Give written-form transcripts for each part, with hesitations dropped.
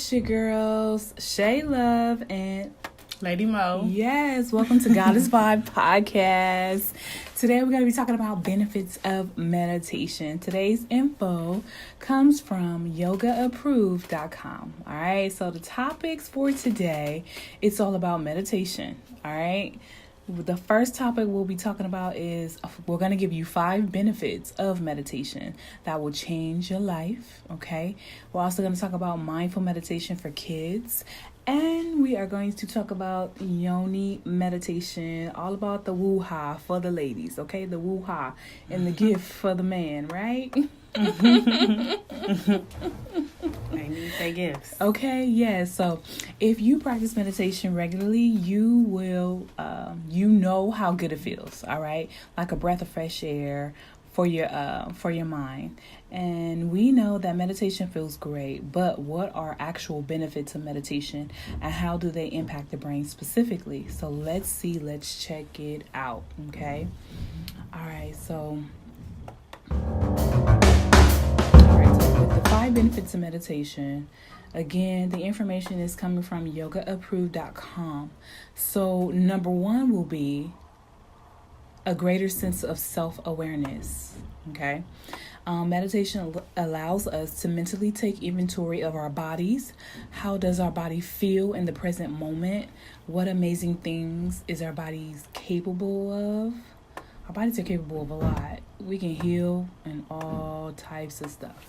It's your girls, Shay Love and Lady Mo. Yes, welcome to Goddess Vibez Podcast. Today we're going to be talking about benefits of meditation. Today's info comes from yogaapproved.com. All right, so the topics for today, it's all about meditation. All right. The first topic we'll be talking about is we're going to give you 5 benefits of meditation that will change your life. Okay. We're also going to talk about mindful meditation for kids. And we are going to talk about Yoni meditation, all about the woo-ha for the ladies, okay? The woo-ha and the gift for the man, right? I need their gifts. Okay, yeah. So if you practice meditation regularly, you will, you know how good it feels, all right? Like a breath of fresh air for your mind. And we know that meditation feels great, but what are actual benefits of meditation and how do they impact the brain specifically? So let's check it out. Okay. All right. So with the 5 benefits of meditation, again, the information is coming from yogaapproved.com. So number 1 will be a greater sense of self-awareness. Okay. Meditation allows us to mentally take inventory of our bodies. How does our body feel in the present moment? What amazing things is our bodies capable of? Our bodies are capable of a lot. We can heal and all types of stuff.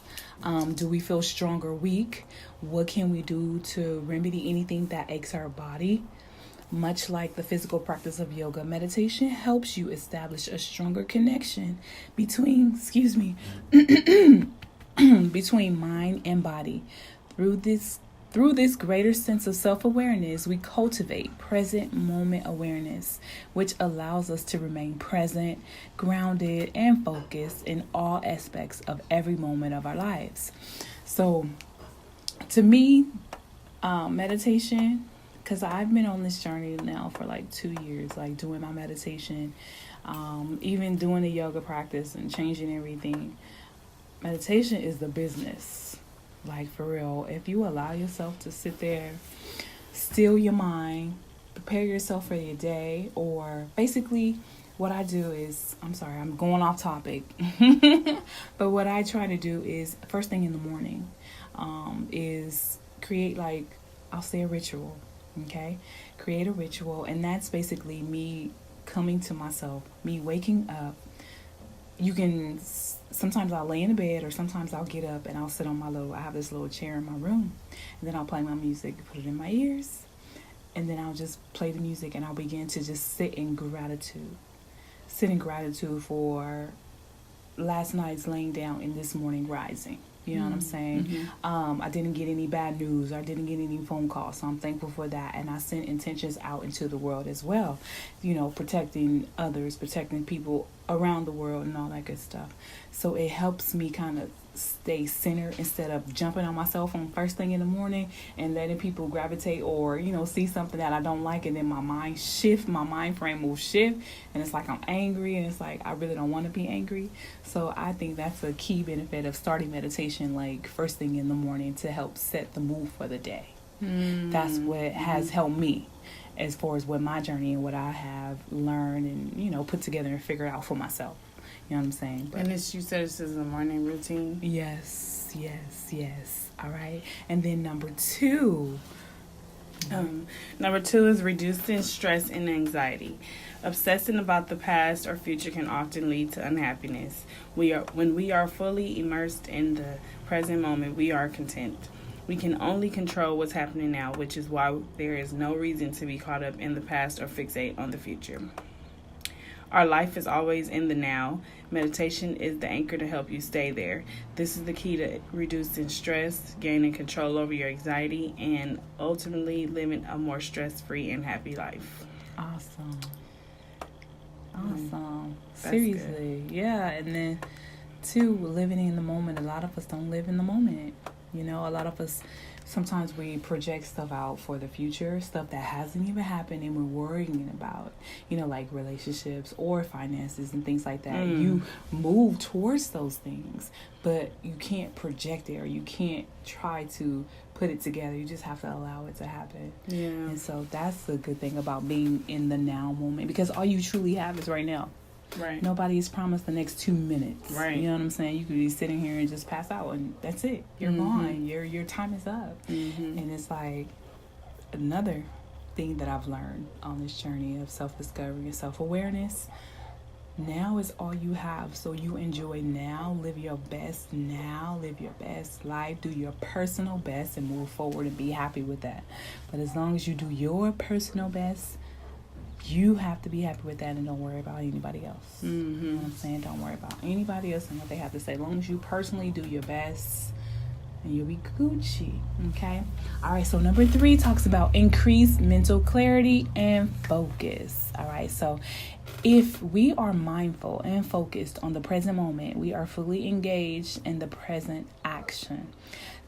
Do we feel strong or weak? What can we do to remedy anything that aches our body? Much like the physical practice of yoga, meditation helps you establish a stronger connection between between mind and body. Through this greater sense of self-awareness, we cultivate present moment awareness, which allows us to remain present, grounded, and focused in all aspects of every moment of our lives. So, to me, meditation, because I've been on this journey now for like 2 years, like doing my meditation, even doing the yoga practice and changing everything. Meditation is the business, like for real. If you allow yourself to sit there, still your mind, prepare yourself for your day, or basically what I do is, I'm going off topic, but what I try to do is first thing in the morning is create I'll say a ritual. Okay, create a ritual, and that's basically me coming to myself, me waking up. You can, sometimes I'll lay in the bed, or sometimes I'll get up and I'll sit on I have this little chair in my room, and then I'll play my music, put it in my ears, and then I'll just play the music, and I'll begin to just sit in gratitude for last night's laying down and this morning rising. You know what I'm saying? Mm-hmm. I didn't get any bad news. I didn't get any phone calls. So I'm thankful for that. And I sent intentions out into the world as well. You know, protecting others, protecting people around the world and all that good stuff. So it helps me kind of stay centered instead of jumping on my cell phone first thing in the morning and letting people gravitate or, see something that I don't like. And then my mind frame will shift. And it's like I'm angry. And it's like I really don't want to be angry. So I think that's a key benefit of starting meditation like first thing in the morning to help set the mood for the day. That's what has helped me as far as what my journey and what I have learned and, put together and figured out for myself. You know what I'm saying? But, and you said this is a morning routine? Yes. All right. And then number 2. Number 2 is reducing stress and anxiety. Obsessing about the past or future can often lead to unhappiness. When we are fully immersed in the present moment, we are content. We can only control what's happening now, which is why there is no reason to be caught up in the past or fixate on the future. Our life is always in the now. Meditation is the anchor to help you stay there. This is the key to reducing stress, gaining control over your anxiety, and ultimately living a more stress-free and happy life. Awesome. Seriously. Good. Yeah. And then 2, living in the moment. A lot of us don't live in the moment. You know, a lot of us, sometimes we project stuff out for the future, stuff that hasn't even happened, and we're worrying about, you know, like relationships or finances and things like that. You move towards those things, but you can't project it, or you can't try to put it together. You just have to allow it to happen. Yeah. And so that's the good thing about being in the now moment, because all you truly have is right now. Right. Nobody is promised the next 2 minutes. Right. You know what I'm saying? You could be sitting here and just pass out, and that's it. You're gone. Your time is up. And it's like another thing that I've learned on this journey of self-discovery and self-awareness. Now is all you have, so you enjoy now. Live your best now. Live your best life. Do your personal best and move forward and be happy with that. But as long as you do your personal best, you have to be happy with that, and don't worry about anybody else. You know what I'm saying? Don't worry about anybody else and what they have to say. As long as you personally do your best, and you'll be Gucci. Okay? All right, so number 3 talks about increased mental clarity and focus. All right, so if we are mindful and focused on the present moment, we are fully engaged in the present action.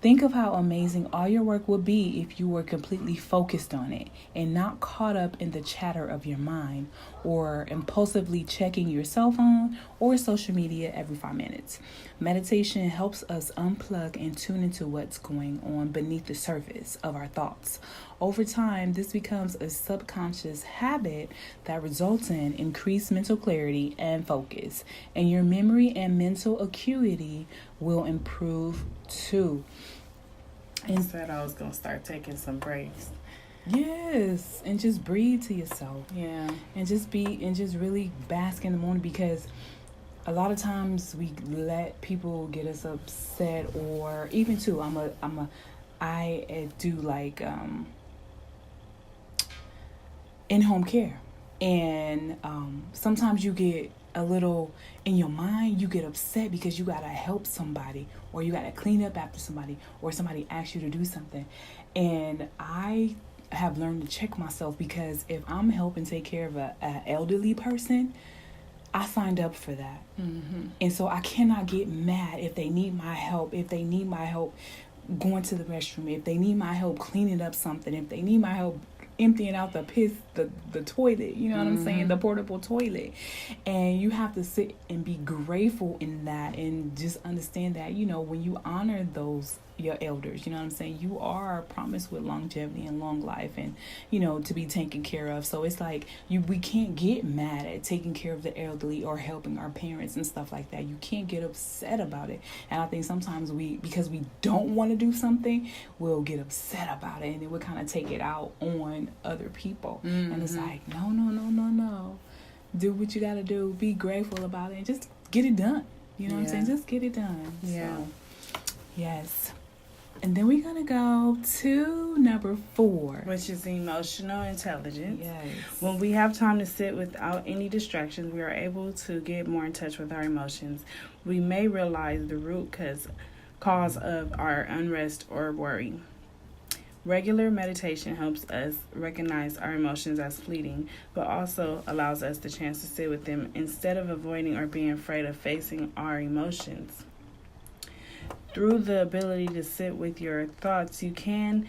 Think of how amazing all your work would be if you were completely focused on it and not caught up in the chatter of your mind or impulsively checking your cell phone or social media every 5 minutes. Meditation helps us unplug and tune into what's going on beneath the surface of our thoughts. Over time, this becomes a subconscious habit that results in increased mental clarity and focus, and your memory and mental acuity will improve too. I said I was going to start taking some breaks. Yes, and just breathe to yourself. Yeah. And just really bask in the moment, because a lot of times we let people get us upset, or even too, I do like in-home care, and sometimes you get a little in your mind, you get upset because you gotta help somebody, or you gotta clean up after somebody, or somebody asks you to do something. And I have learned to check myself, because if I'm helping take care of an elderly person, I signed up for that. And so I cannot get mad if they need my help, going to the restroom, if they need my help cleaning up something, if they need my help emptying out the toilet, you know what I'm saying, the portable toilet. And you have to sit and be grateful in that, and just understand that, you know, when you honor your elders, you know what I'm saying, you are promised with longevity and long life, and, you know, to be taken care of. So it's like we can't get mad at taking care of the elderly or helping our parents and stuff like that. You can't get upset about it. And I think sometimes because we don't want to do something, we'll get upset about it, and then we'll kind of take it out on other people. And it's like, no, do what you gotta do, be grateful about it, and just get it done. You know what I'm saying? Just get it done. Yeah. So, yes. And then we're going to go to number 4. Which is emotional intelligence. Yes. When we have time to sit without any distractions, we are able to get more in touch with our emotions. We may realize the root cause of our unrest or worry. Regular meditation helps us recognize our emotions as fleeting, but also allows us the chance to sit with them instead of avoiding or being afraid of facing our emotions. Through the ability to sit with your thoughts, you can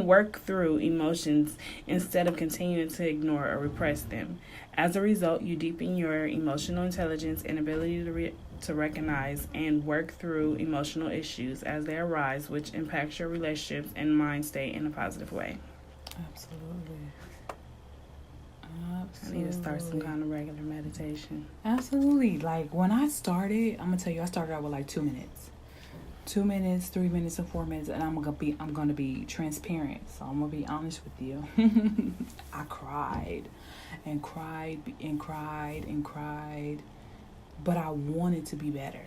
work through emotions instead of continuing to ignore or repress them. As a result, you deepen your emotional intelligence and ability to recognize and work through emotional issues as they arise, which impacts your relationships and mind state in a positive way. Absolutely. I need to start some kind of regular meditation. Absolutely. Like when I started, I'm gonna tell you, I started out with like 2 minutes. 2 minutes, 3 minutes, and 4 minutes, and I'm gonna be transparent. So I'm gonna be honest with you. I cried and cried and cried and cried, but I wanted to be better.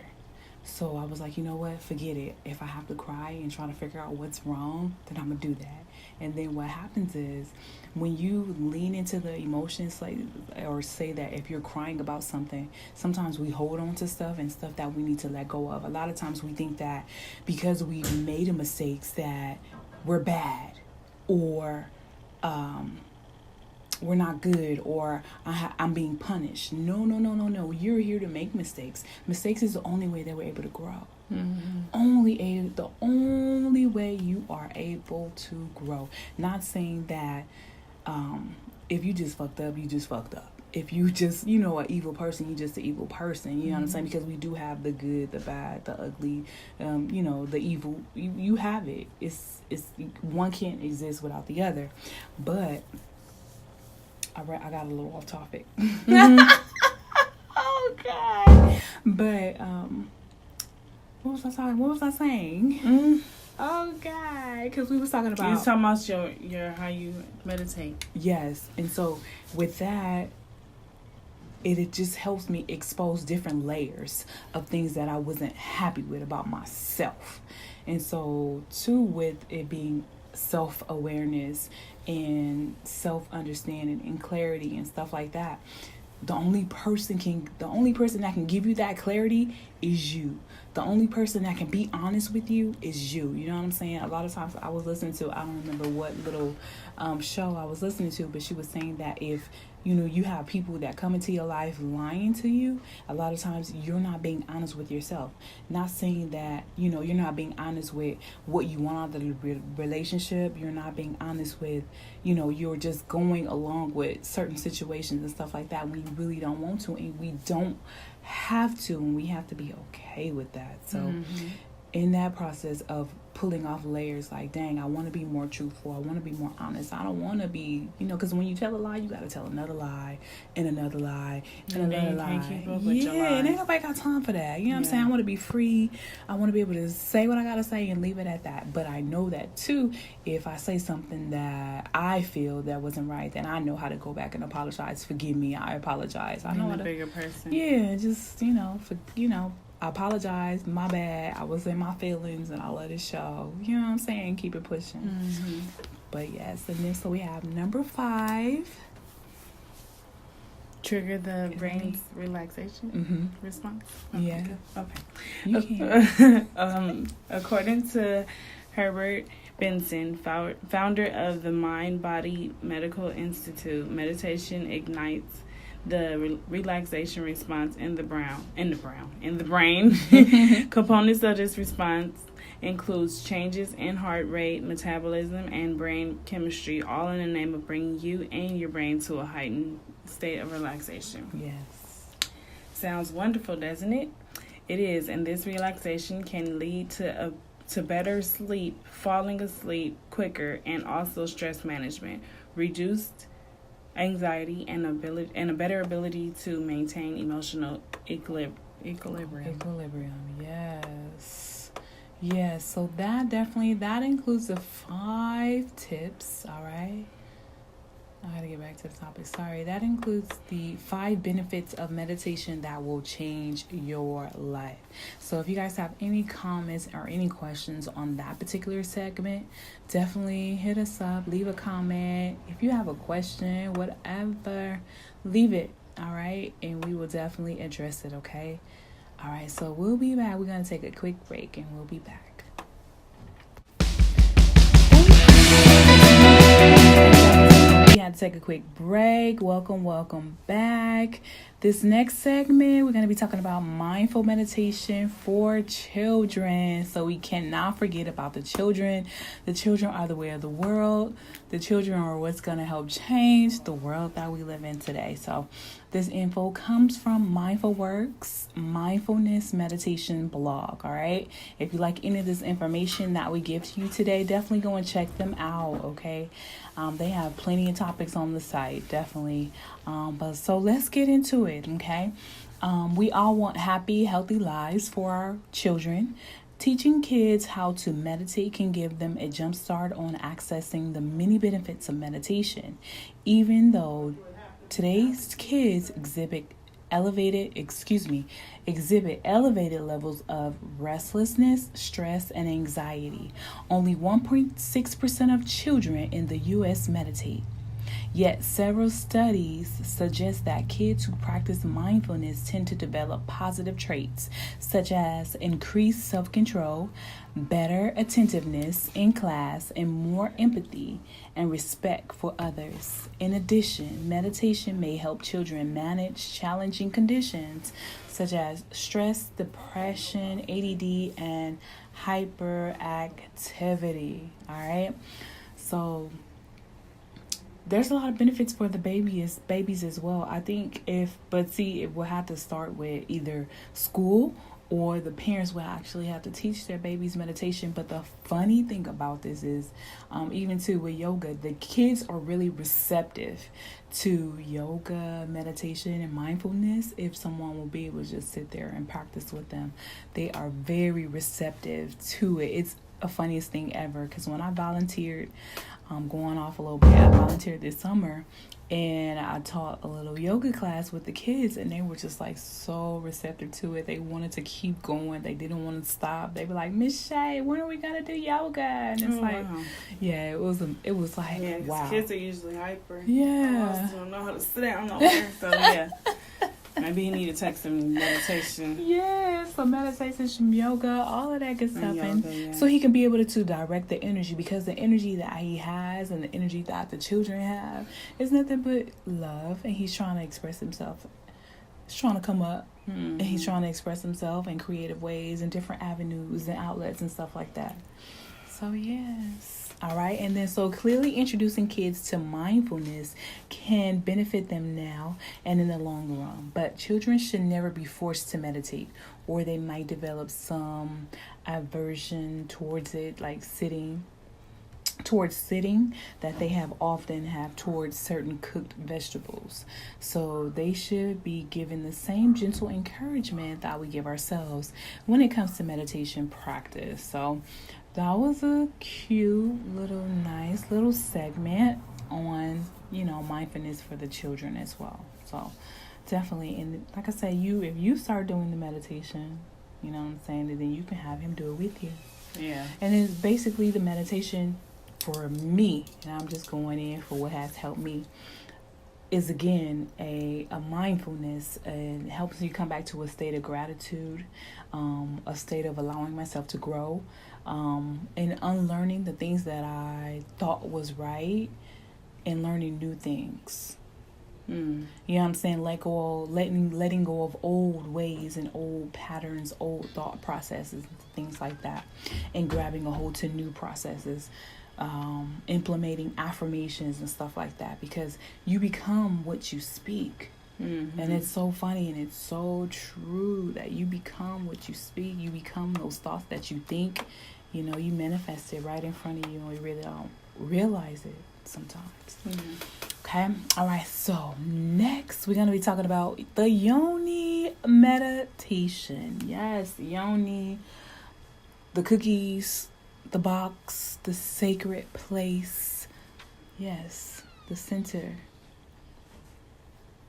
So I was like, you know what? Forget it. If I have to cry and try to figure out what's wrong, then I'm gonna do that. And then what happens is, when you lean into the emotions, like, or say that if you're crying about something, sometimes we hold on to stuff that we need to let go of. A lot of times we think that because we made a mistakes that we're bad, or we're not good, or I'm being punished. No. You're here to make mistakes. Mistakes is the only way that we're able to grow. Mm-hmm. The only way you are able to grow. Not saying that if you just fucked up, you just fucked up. If you just, an evil person, you're just an evil person. You know what I'm saying? Because we do have the good, the bad, the ugly, the evil. You have it. It's one can't exist without the other. But I got a little off topic. Oh God! But what was I saying? Oh God! Because we was talking about. You was talking about your how you meditate. Yes, and so with that, it just helps me expose different layers of things that I wasn't happy with about myself, and so too with it being self-awareness and self-understanding and clarity and stuff like that. The only person that can give you that clarity is you. The only person that can be honest with you is you. You know what I'm saying? A lot of times I was listening to, I don't remember what little show I was listening to, but she was saying that if you have people that come into your life lying to you, a lot of times you're not being honest with yourself. Not saying that, you're not being honest with what you want out of the relationship. You're not being honest with, you're just going along with certain situations and stuff like that when you really don't want to, and we don't have to, and we have to be okay with that. So in that process of pulling off layers, like, dang, I want to be more truthful. I want to be more honest. I don't want to be, because when you tell a lie, you got to tell another lie and another lie and another lie. Keep up with your lies. And ain't nobody got time for that. You know what I'm saying? I want to be free. I want to be able to say what I got to say and leave it at that. But I know that too, if I say something that I feel that wasn't right, then I know how to go back and apologize. Forgive me. I apologize. I know a bigger person. Yeah, just, I apologize, my bad, I was in my feelings and I let it show. You know what I'm saying? Keep it pushing. But yes, and then so we have number 5. Trigger the brain's relaxation response. Yeah. Okay. You can. According to Herbert Benson, founder of the Mind Body Medical Institute, meditation ignites the relaxation response in the brain. Components of this response includes changes in heart rate, metabolism, and brain chemistry, all in the name of bringing you and your brain to a heightened state of relaxation. Yes. Sounds wonderful, doesn't it? It is, and this relaxation can lead to better sleep, falling asleep quicker, and also stress management, reduced anxiety, and a better ability to maintain emotional equilibrium. Yes. So that includes the 5 tips. All right. I gotta get back to the topic. Sorry. That includes the 5 benefits of meditation that will change your life. So if you guys have any comments or any questions on that particular segment, definitely hit us up. Leave a comment. If you have a question, whatever, leave it. All right. And we will definitely address it. Okay. All right. So we'll be back. We're going to take a quick break and we'll be back. We had to take a quick break. Welcome back. This next segment, we're going to be talking about mindful meditation for children. So we cannot forget about the children. The children are the way of the world. The children are what's going to help change the world that we live in today. So this info comes from Mindful Works Mindfulness Meditation blog. All right. If you like any of this information that we give to you today, definitely go and check them out. Okay. They have plenty of topics on the site, definitely. But so let's get into it, okay? We all want happy, healthy lives for our children. Teaching kids how to meditate can give them a jump start on accessing the many benefits of meditation, even though today's kids exhibit elevated levels of restlessness, stress, and anxiety. Only 1.6% of children in the U.S. meditate. Yet several studies suggest that kids who practice mindfulness tend to develop positive traits such as increased self-control, better attentiveness in class, and more empathy and respect for others. In addition, meditation may help children manage challenging conditions such as stress, depression, ADD, and hyperactivity. All right. So there's a lot of benefits for the babies as well. I think it will have to start with either school or the parents will actually have to teach their babies meditation. But the funny thing about this is, even too with yoga, the kids are really receptive to yoga, meditation, and mindfulness. If someone will be able to just sit there and practice with them, they are very receptive to it. It's a funniest thing ever, because when I volunteered, going off a little bit, I volunteered this summer and I taught a little yoga class with the kids, and they were just like so receptive to it. They wanted to keep going. They didn't want to stop. They were like, Miss Shay, when are we gonna do yoga? And it's yeah, it was like, yeah, wow. Kids are usually hyper. Yeah. I don't know how to sit down nowhere. So yeah. Maybe you need to take some meditation. Yeah, some meditation, some yoga, all of that good stuff. Yoga, yeah. So he can be able to direct the energy, because the energy that he has and the energy that the children have is nothing but love. And he's trying to express himself. He's trying to come up. And he's trying to express himself in creative ways and different avenues and outlets and stuff like that. So, yes. All right. And then so clearly introducing kids to mindfulness can benefit them now and in the long run. But children should never be forced to meditate, or they might develop some aversion towards it, like sitting that they often have towards certain cooked vegetables. So they should be given the same gentle encouragement that we give ourselves when it comes to meditation practice. So that was a cute nice little segment on, mindfulness for the children as well. So definitely, and like I said, if you start doing the meditation, you know what I'm saying, then you can have him do it with you. Yeah. And it's basically the meditation for me, and I'm just going in for what has helped me, is again a mindfulness, and helps you come back to a state of gratitude, a state of allowing myself to grow, and unlearning the things that I thought was right and learning new things. You know what I'm saying? Letting go of old ways and old patterns, old thought processes, things like that, and grabbing a hold to new processes. Implementing affirmations and stuff like that, because you become what you speak. And it's so funny and it's so true that you become what you speak. You become those thoughts that you think. You manifest it right in front of you, and we really don't realize it sometimes. Okay. All right. So next we're going to be talking about the Yoni meditation. Yes, Yoni, the cookies, the box, the sacred place. Yes, the center,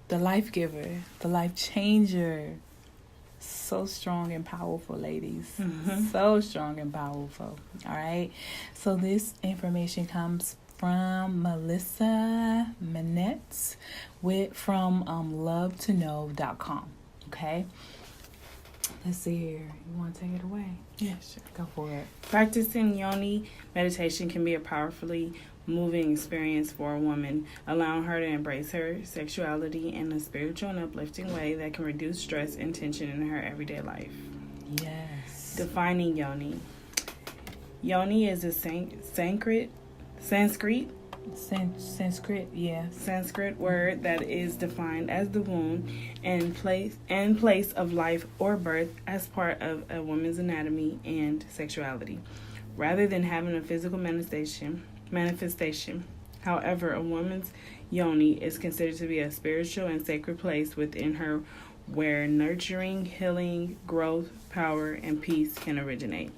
the life giver, the life changer. So strong and powerful, ladies. So strong and powerful. All right. So this information comes from Melissa Manette from lovetoknow.com. Okay. Let's see here. You want to take it away? Yeah, sure. Go for it. Practicing Yoni meditation can be a powerfully moving experience for a woman, allowing her to embrace her sexuality in a spiritual and uplifting way that can reduce stress and tension in her everyday life. Yes. Defining Yoni. Yoni is a Sanskrit word that is defined as the womb and place of life or birth as part of a woman's anatomy and sexuality, rather than having a physical manifestation. However, a woman's yoni is considered to be a spiritual and sacred place within her where nurturing, healing, growth, power, and peace can originate.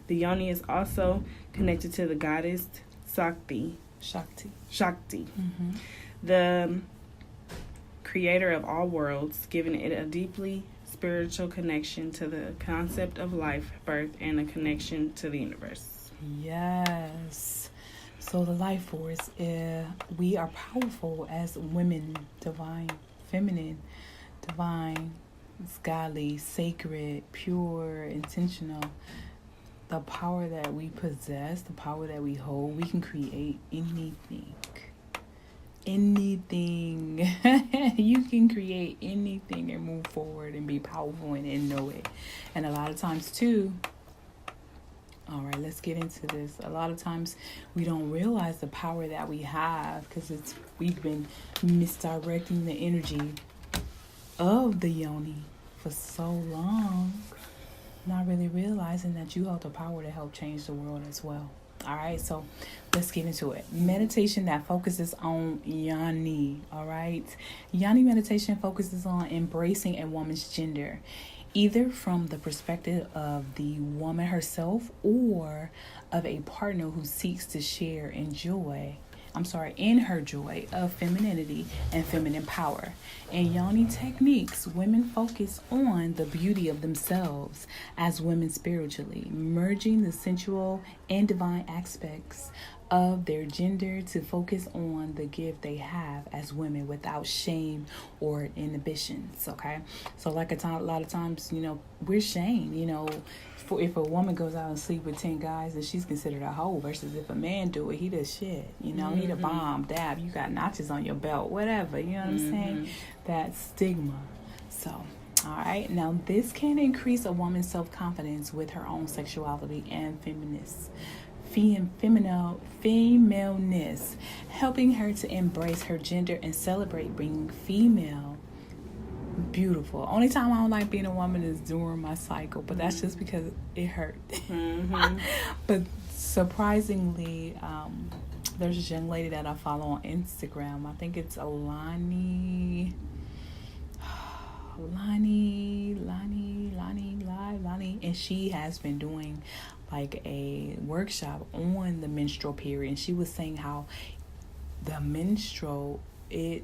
The yoni is also connected to the goddess Shakti. The creator of all worlds, giving it a deeply spiritual connection to the concept of life, birth, and a connection to the universe. Yes. So the life force, we are powerful as women, divine, feminine, divine, godly, sacred, pure, intentional. The power that we possess, the power that we hold, we can create anything. Anything. You can create anything and move forward and be powerful and know it. And a lot of times too, all right, let's get into this. A lot of times we don't realize the power that we have because we've been misdirecting the energy of the Yoni for so long, not really realizing that you hold the power to help change the world as well. All right, so let's get into it. Meditation that focuses on Yoni. All right, Yoni meditation focuses on embracing a woman's gender, either from the perspective of the woman herself or of a partner who seeks to share in her joy of femininity and feminine power. In Yoni techniques, women focus on the beauty of themselves as women spiritually, merging the sensual and divine aspects of their gender to focus on the gift they have as women without shame or inhibitions. Okay, so like a lot of times, we're shamed. If a woman goes out and sleep with 10 guys, then she's considered a hoe. Versus if a man do it, he does shit. He the bomb, dab. You got notches on your belt, whatever. You know what I'm saying? That stigma. So, all right. Now, this can increase a woman's self-confidence with her own sexuality and femaleness, helping her to embrace her gender and celebrate being female. Beautiful. Only time I don't like being a woman is during my cycle, but that's just because it hurt. But surprisingly, there's this young lady that I follow on Instagram. I think it's Lani, and she has been doing like a workshop on the menstrual period, and she was saying how the menstrual, if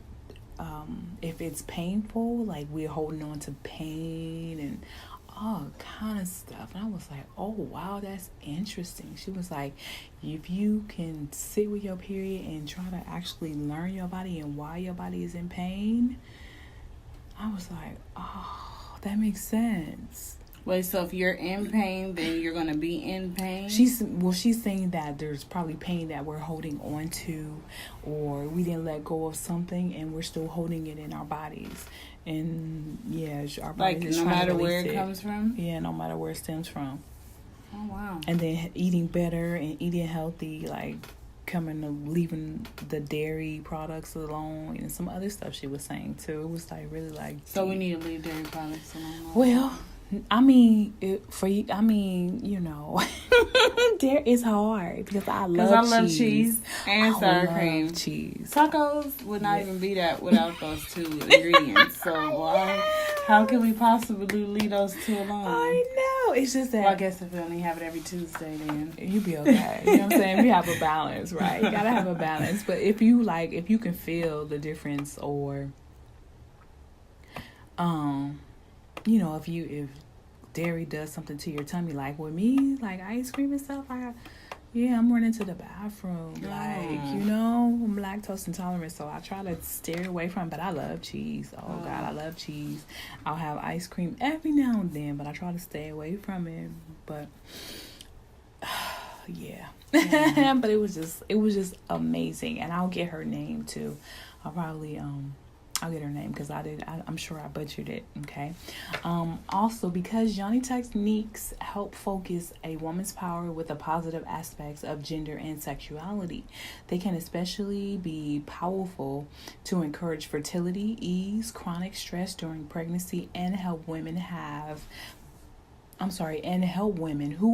it's painful, like we're holding on to pain and all kind of stuff. And I was like, oh wow, that's interesting. She was like, if you can sit with your period and try to actually learn your body and why your body is in pain, I was like, oh, that makes sense. Wait, so if you're in pain, then you're going to be in pain? She's saying that there's probably pain that we're holding on to, or we didn't let go of something and we're still holding it in our bodies. And yeah, our body is no trying matter to where it it comes from? Yeah, no matter where it stems from. Oh, wow. And then eating better and eating healthy, like leaving the dairy products alone and some other stuff she was saying too. It was like really like... So we need to leave dairy products alone? Well... I mean, there it's hard because I love cheese and sour cream. Cheese tacos would not even be that without those two ingredients. So how can we possibly leave those two alone? I know, it's just that. Well, I guess if we only have it every Tuesday, then you be okay. You know what I'm saying? We have a balance, right? You gotta have a balance. But if you can feel the difference, or if dairy does something to your tummy, like with me, like ice cream and stuff, I'm running to the bathroom. I'm lactose intolerant, so I try to steer away from it, but I love cheese. God, I love cheese. I'll have ice cream every now and then, but I try to stay away from it. But but it was just amazing. And I'll get her name too. I'll get her name because I'm sure I butchered it. Okay. Also, because Yoni techniques help focus a woman's power with the positive aspects of gender and sexuality, they can especially be powerful to encourage fertility, ease chronic stress during pregnancy, and help women who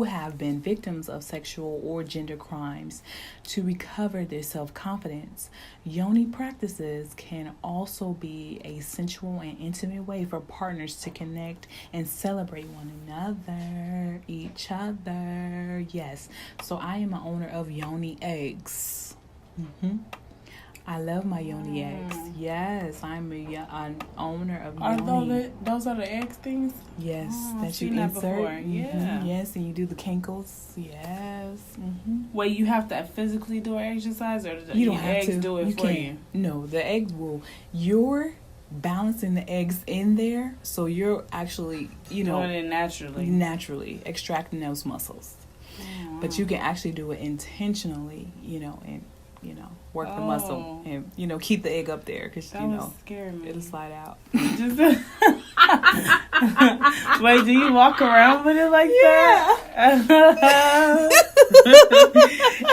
have been victims of sexual or gender crimes to recover their self-confidence. Yoni practices can also be a sensual and intimate way for partners to connect and celebrate each other. Yes. So I am an owner of Yoni eggs. I love my Yoni eggs. Yes, I'm an owner of Are Yoni. those are the eggs things? Yes, Oh, that I've you seen that insert. before. Mm-hmm. Yeah. Yes, and you do the kinkles. Yes. Mm-hmm. Wait, you have to physically do an exercise, or You don't your have eggs to. do it You for can't. you? No, the eggs will. You're balancing the eggs in there, so you're actually, Doing it naturally extracting those muscles. Oh. But you can actually do it intentionally, and work the muscle and keep the egg up there because scare me. it'll slide out. Wait, do you walk around with it like that?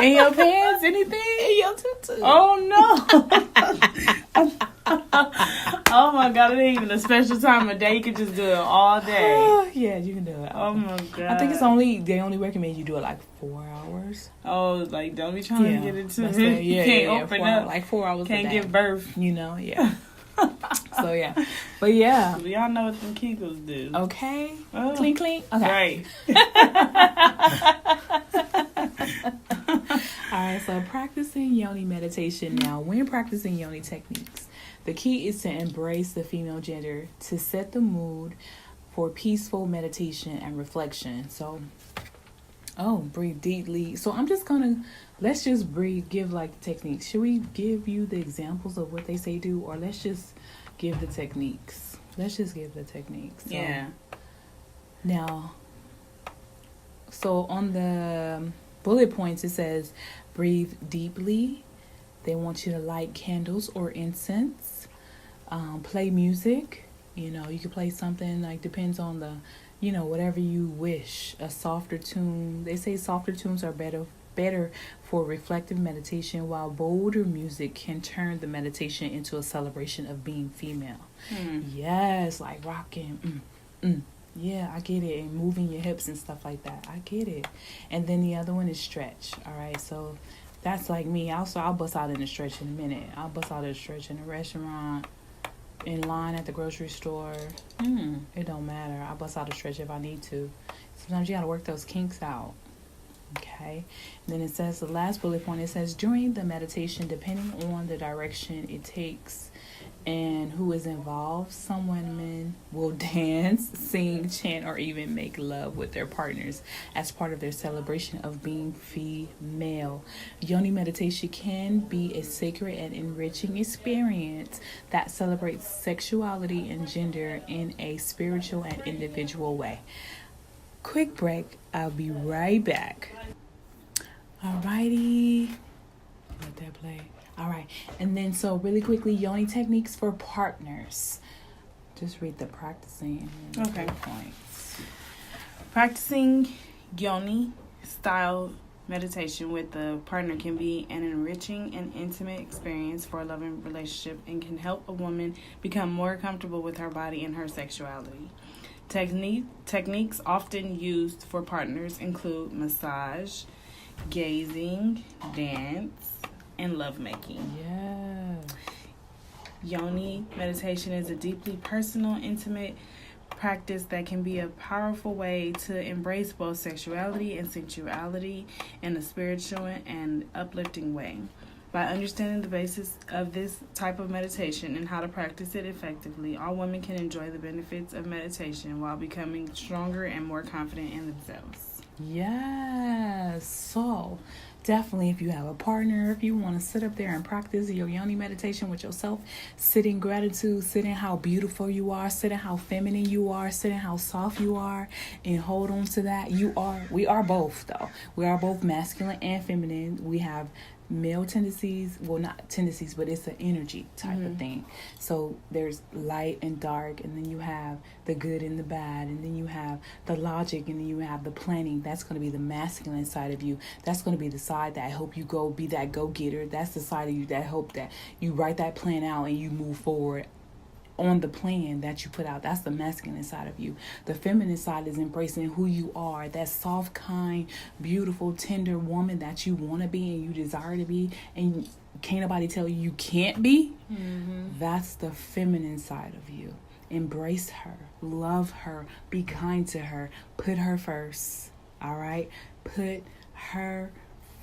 In your pants? Anything? In your tutu. Oh no! Oh my god, it ain't even a special time of day. You can just do it all day. Yeah, you can do it. Oh my god. I think they only recommend you do it like 4 hours. Oh, like don't be trying to get into it. You can't open up. Like 4 hours. Can't give birth. Yeah. So yeah. But yeah. Y'all know what them Kegels do. Okay. Oh. Clean. Okay. Right. All right, so practicing Yoni meditation now. When practicing Yoni techniques, the key is to embrace the female gender to set the mood for peaceful meditation and reflection. So, breathe deeply. So let's just breathe, give like techniques. Should we give you the examples of what they say do, or let's just give the techniques? Let's just give the techniques. So, yeah. Now, so on the bullet points, it says breathe deeply. They want you to light candles or incense. Play music. You can play something like depends on the, whatever you wish. A softer tune. They say softer tunes are better for reflective meditation, while bolder music can turn the meditation into a celebration of being female. Yes, like rocking. Yeah, I get it. And moving your hips and stuff like that. I get it. And then the other one is stretch. All right, so that's like me. I'll bust out in a stretch in a minute. I'll bust out in a stretch in a restaurant, in line at the grocery store. It don't matter. I'll bust out a stretch if I need to. Sometimes you got to work those kinks out. Okay. And then it says, the last bullet point, it says, during the meditation, depending on the direction it takes and who is involved, some women will dance, sing, chant, or even make love with their partners as part of their celebration of being female. Yoni meditation can be a sacred and enriching experience that celebrates sexuality and gender in a spiritual and individual way. Quick break. I'll be right back. Alrighty. Let that play. All right. And then, so really quickly, Yoni techniques for partners. Just read the practicing. Okay. Points. Practicing Yoni style meditation with a partner can be an enriching and intimate experience for a loving relationship and can help a woman become more comfortable with her body and her sexuality. Techniques often used for partners include massage, gazing, dance, and lovemaking. Yeah. Yoni meditation is a deeply personal, intimate practice that can be a powerful way to embrace both sexuality and sensuality in a spiritual and uplifting way. By understanding the basis of this type of meditation and how to practice it effectively, all women can enjoy the benefits of meditation while becoming stronger and more confident in themselves. Yes. So, definitely, if you have a partner, if you want to sit up there and practice your Yoni meditation with yourself, sit in gratitude, sit in how beautiful you are, sit in how feminine you are, sit in how soft you are, and hold on to that. We are both, though. We are both masculine and feminine. We have male tendencies, well, not tendencies, but it's an energy type of thing. So there's light and dark, and then you have the good and the bad, and then you have the logic, and then you have the planning. That's going to be the masculine side of you. That's going to be the side that I hope you go be that go-getter. That's the side of you that hope that you write that plan out and you move forward on the plan that you put out. That's the masculine side of you. The feminine side is embracing who you are, that soft, kind, beautiful, tender woman that you want to be and you desire to be, and can't nobody tell you can't be. That's the feminine side of you. Embrace her, love her, be kind to her, put her first. All right, put her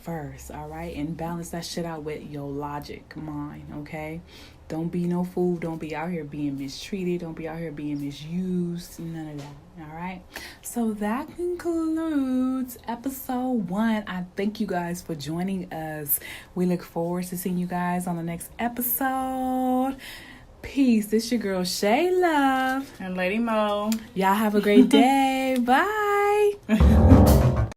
first, all right? And balance that shit out with your logic mind, okay? Don't be no fool. Don't be out here being mistreated. Don't be out here being misused. None of that, all right? So that concludes episode 1. I thank you guys for joining us. We look forward to seeing you guys on the next episode. Peace. This your girl, Shay Love. And Lady Mo. Y'all have a great day. Bye.